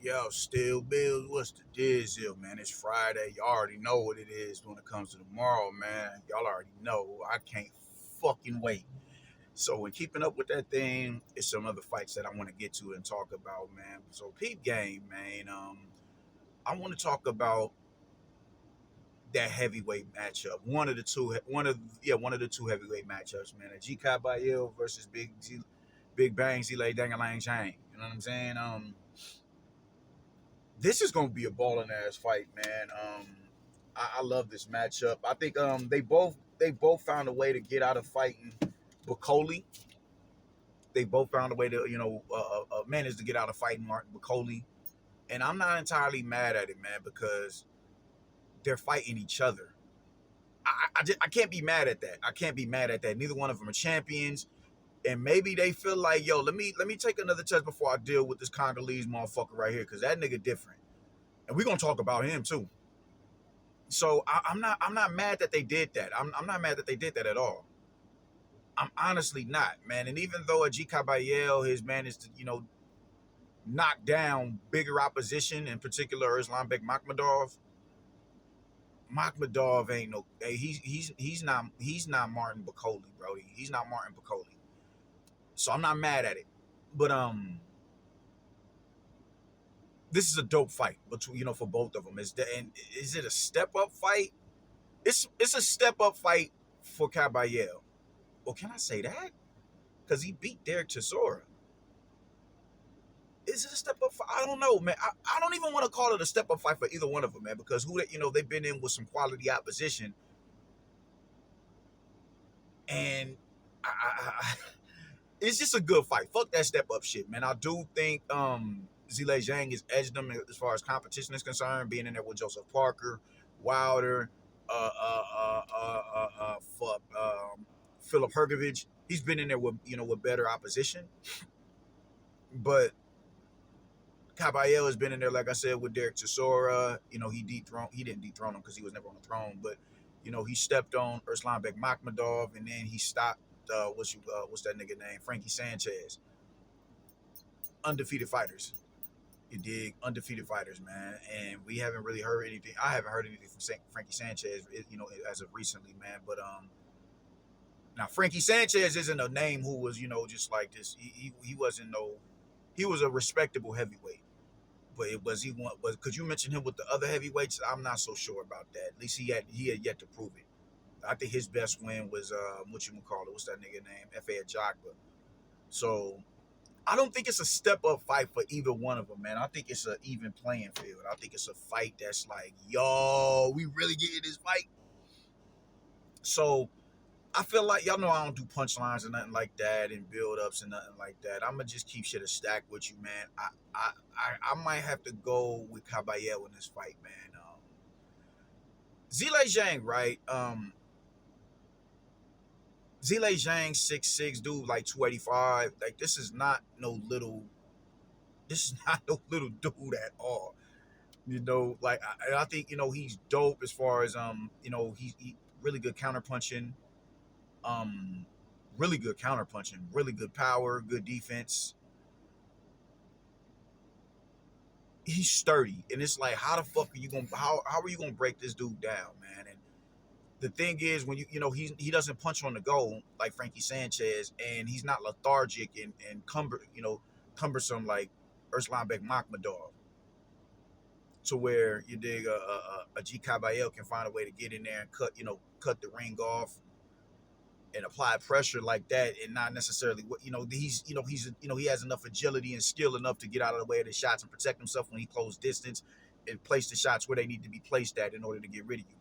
Yo, still Bills, what's the deal, man? It's Friday. Y'all already know what it is when it comes to tomorrow, man. Y'all already know. I can't fucking wait. So, in keeping up with that thing, it's some other fights that I want to get to and talk about, man. So, peep game, man. I want to talk about that heavyweight matchup. One of the two heavyweight matchups, man. A G Kabayel versus Big Bang Zile Dangalang Zhang. You know what I'm saying? This is gonna be a balling ass fight, man. I love this matchup. I think they both found a way to get out of fighting Bacoli. They both found a way to manage to get out of fighting Martin Bacoli, and I'm not entirely mad at it, man, because they're fighting each other. I can't be mad at that. I can't be mad at that. Neither one of them are champions, and maybe they feel like, yo, let me take another test before I deal with this Congolese motherfucker right here, because that nigga different, and we're gonna talk about him too. So I'm not mad that they did that. I'm not mad that they did that at all. I'm honestly not, man. And even though a G Kabayel has managed to, knock down bigger opposition, in particular Islamabek Makhmadov ain't no. Hey, he's not Martin Bacoli, Brody. He's not Martin Bacoli. So I'm not mad at it. But this is a dope fight between for both of them. Is it a step up fight? It's a step up fight for Kabayel. Well, can I say that? Because he beat Derek Chisora. Is it a step up fight? I don't know, man. I don't even want to call it a step up fight for either one of them, man, because they've been in with some quality opposition, and it's just a good fight. Fuck that step up shit, man. I do think Zile Zhang has edged them as far as competition is concerned, being in there with Joseph Parker, Wilder, fuck, Philip Hergovich. He's been in there with better opposition, but Kabayel has been in there, like I said, with Derek Chisora. He didn't dethrone him because he was never on the throne, but he stepped on Urslanbek Makhmadov, and then he stopped what's that nigga name? Frankie Sanchez. Undefeated fighters. You dig? Undefeated fighters, man. And we haven't really heard anything. I haven't heard anything from Frankie Sanchez, as of recently, man. But now Frankie Sanchez isn't a name who was, just like this. He wasn't no. He was a respectable heavyweight. But could you mention him with the other heavyweights? I'm not so sure about that. At least he had yet to prove it. I think his best win was what's that nigga name? F.A. Ajagba. So I don't think it's a step up fight for either one of them, man. I think it's an even playing field. I think it's a fight that's like, yo, we really getting this fight. So I feel like y'all know I don't do punchlines or nothing like that and build ups and nothing like that. I'm gonna just keep shit a stack with you, man. I might have to go with Kabayel in this fight, man. Zile Zhang, right? Zile Zhang, 6'6", dude, like 285. Like this is not no little dude at all. I think he's dope as far as he really good counter punching. Really good counter punching, really good power, good defense. He's sturdy, and it's like, how the fuck are you gonna how are you gonna break this dude down, man? And the thing is, when he doesn't punch on the go like Frankie Sanchez, and he's not lethargic and cumbersome like Urslanbek Makhmadov, to where you dig a G Kabayel can find a way to get in there and cut the ring off and apply pressure like that, and not necessarily he has enough agility and skill enough to get out of the way of the shots and protect himself when he close distance and place the shots where they need to be placed at in order to get rid of you.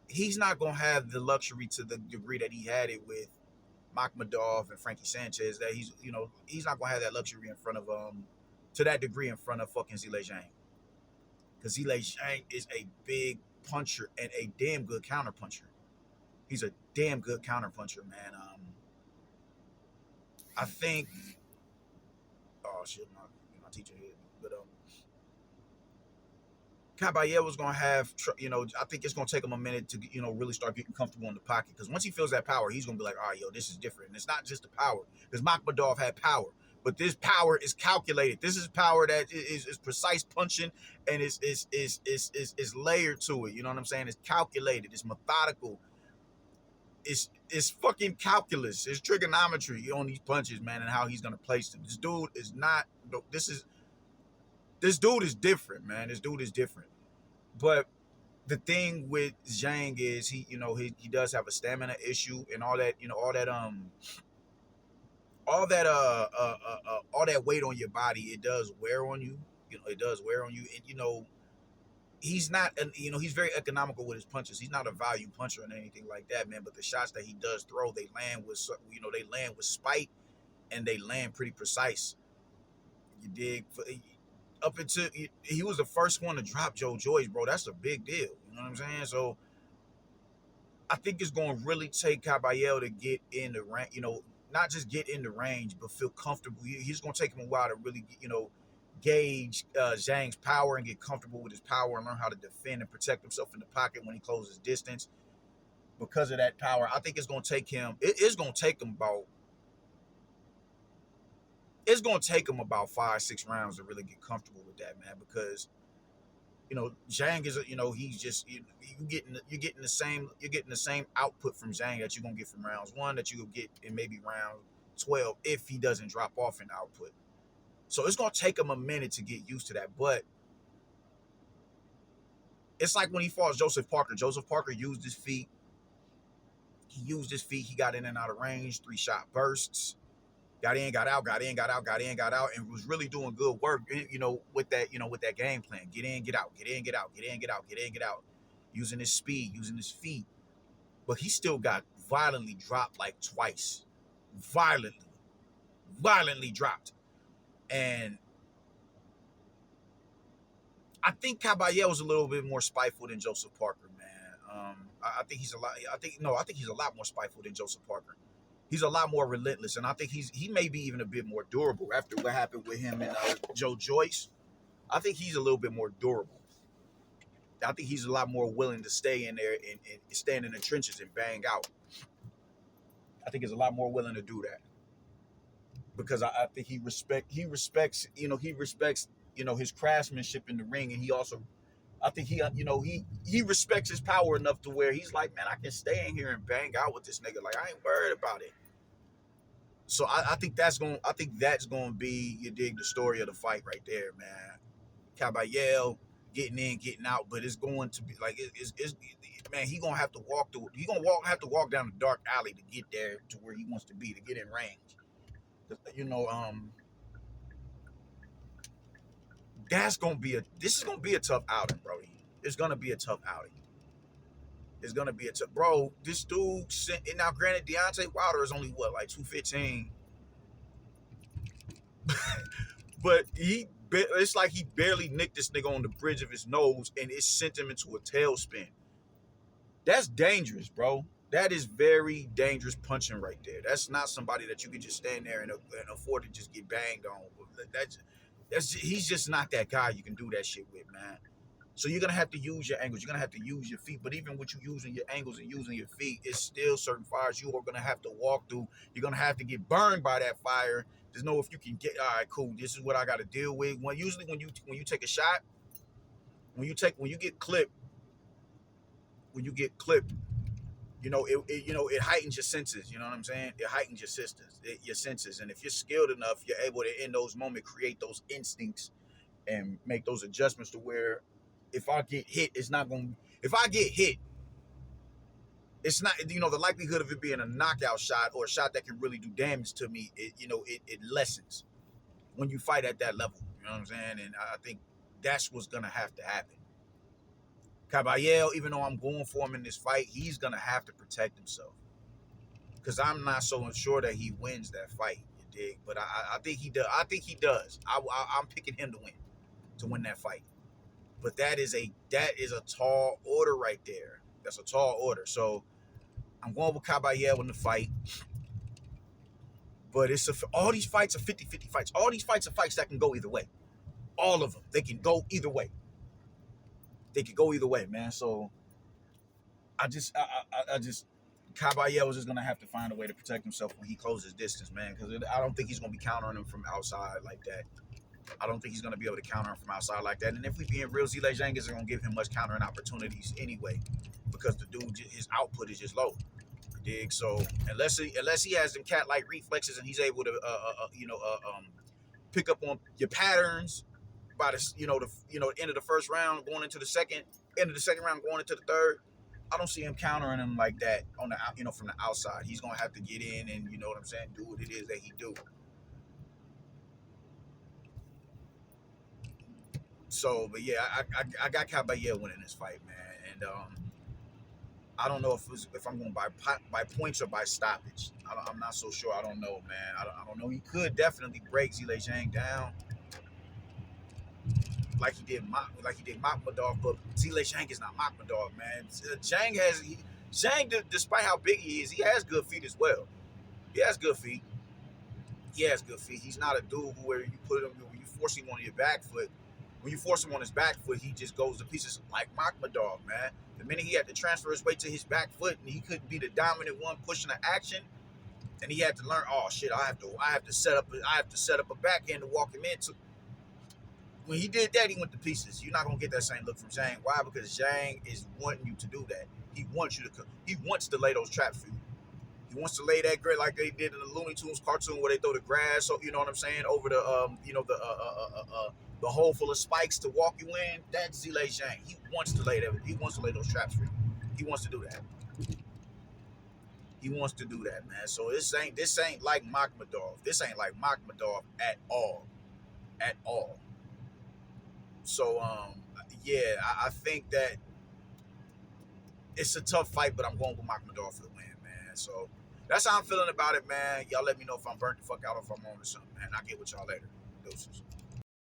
He's not gonna have the luxury to the degree that he had it with Makhmadov and Frankie Sanchez, that he's not gonna have that luxury in front of to that degree in front of fucking Zile Zhang, because Zile Zhang is a big puncher and a damn good counter puncher. He's a damn good counterpuncher, man. I think. Oh shit, my teacher hit me. But Kabayel was gonna have, I think it's gonna take him a minute to, really start getting comfortable in the pocket. Because once he feels that power, he's gonna be like, all right, yo, this is different. And it's not just the power, because Makhmadov had power, But this power is calculated. This is power that is precise punching, and is layered to it. You know what I'm saying? It's calculated. It's methodical. It's fucking calculus. It's trigonometry on these punches, man, and how he's gonna place them. This dude is not. This dude is different, man. This dude is different. But the thing with Zhang is he does have a stamina issue and all that. All that weight on your body, it does wear on you. It does wear on you, and he's not, he's very economical with his punches. He's not a value puncher or anything like that, man. But the shots that he does throw, they land with, they land with spite, and they land pretty precise. You dig? Up until he was the first one to drop Joe Joyce, bro. That's a big deal. You know what I'm saying? So I think it's going to really take Kabayel to get in the range, not just get in the range, but feel comfortable. He's going to take him a while to really, gauge Zhang's power and get comfortable with his power and learn how to defend and protect himself in the pocket when he closes distance. Because of that power, I think it's going to take him. It's going to take him about 5-6 rounds to really get comfortable with that, man. Because Zhang is, he's just you're getting the same output from Zhang that you're gonna get from rounds 1 that you'll get in maybe round 12 if he doesn't drop off in output. So it's gonna take him a minute to get used to that. But it's like when he fought Joseph Parker. Joseph Parker used his feet. He got in and out of range, 3-shot bursts. Got in, got out, got in, got out, got in, got out, and was really doing good work, with that game plan. Get in, get out, get in, get out, get in, get out, get in, get out. Using his speed, using his feet. But he still got violently dropped like twice. Violently dropped. And I think Kabayel was a little bit more spiteful than Joseph Parker, man. I think he's a lot more spiteful than Joseph Parker. He's a lot more relentless, and I think he may be even a bit more durable after what happened with him and Joe Joyce. I think he's a little bit more durable. I think he's a lot more willing to stay in there and stand in the trenches and bang out. I think he's a lot more willing to do that because I think he respects his craftsmanship in the ring, and he also, I think he respects his power enough to where he's like, man, I can stay in here and bang out with this nigga. Like, I ain't worried about it. So I think that's going to be, you dig, the story of the fight right there, man. Kabayel getting in, getting out, but it's going to be like man, he gonna have to walk down the dark alley to get there to where he wants to be, to get in range. This is gonna be a tough outing, bro. It's gonna be a tough outing. It's gonna be a tough, bro. This dude and now granted, Deontay Wilder is only what, like 215, but it's like he barely nicked this nigga on the bridge of his nose, and it sent him into a tailspin. That's dangerous, bro. That is very dangerous punching right there. That's not somebody that you can just stand there and afford to just get banged on. He's just not that guy you can do that shit with, man. So you're going to have to use your angles. You're going to have to use your feet. But even with you using your angles and using your feet, it's still certain fires you are going to have to walk through. You're going to have to get burned by that fire to know if you can get, all right, cool, this is what I got to deal with. Usually when you take a shot, when you get clipped, it heightens your senses. You know what I'm saying? It heightens your senses. And if you're skilled enough, you're able to, in those moments, create those instincts and make those adjustments to where if I get hit, it's not the likelihood of it being a knockout shot or a shot that can really do damage to me, it lessens when you fight at that level. You know what I'm saying? And I think that's what's going to have to happen. Kabayel, even though I'm going for him in this fight, he's going to have to protect himself. Because I'm not so sure that he wins that fight, you dig? But I think he does. I'm picking him to win that fight. But that is a tall order right there. That's a tall order. So I'm going with Kabayel in the fight. But all these fights are 50-50 fights. All these fights are fights that can go either way. All of them. They can go either way. They could go either way, man. So I just Kabayel is just gonna have to find a way to protect himself when he closes distance, man. Because I don't think he's gonna be countering him from outside like that. I don't think he's gonna be able to counter him from outside like that. And if we being real, Zhang isn't gonna give him much countering opportunities anyway, because the dude, his output is just low. Dig. So unless he has them cat like reflexes and he's able to pick up on your patterns by the end of the first round, going into the second, end of the second round, going into the third. I don't see him countering him like that on the from the outside. He's gonna have to get in and you know what I'm saying, do what it is that he do. So, but yeah, I got Kabayel winning this fight, man, and I don't know if I'm going by points or by stoppage. I'm not so sure. I don't know, man. I don't know. He could definitely break Zhang down like he did Makhmudov, but Zhang is not Makhmudov, man. Zhang, despite how big he is, he has good feet as well. He has good feet. He has good feet. He's not a dude where you put him, when you force him on your back foot. When you force him on his back foot, he just goes to pieces like Makhmudov, man. The minute he had to transfer his weight to his back foot and he couldn't be the dominant one pushing the action, and he had to learn, oh shit, I have to set up a backhand to walk him into. When he did that, he went to pieces. You're not gonna get that same look from Zhang. Why? Because Zhang is wanting you to do that. He wants to lay those traps for you. He wants to lay that grid like they did in the Looney Tunes cartoon where they throw the grass, so you know what I'm saying, over the the hole full of spikes to walk you in. That's Zhang. He wants to lay that. He wants to lay those traps for you. He wants to do that. He wants to do that, man. So this ain't like Makhmudov. This ain't like Makhmudov at all, at all. So yeah, I think that it's a tough fight, but I'm going with Makhmudov for the win, man. So that's how I'm feeling about it, man. Y'all let me know if I'm burnt the fuck out or if I'm on to something, man. I'll get with y'all later. Deuces.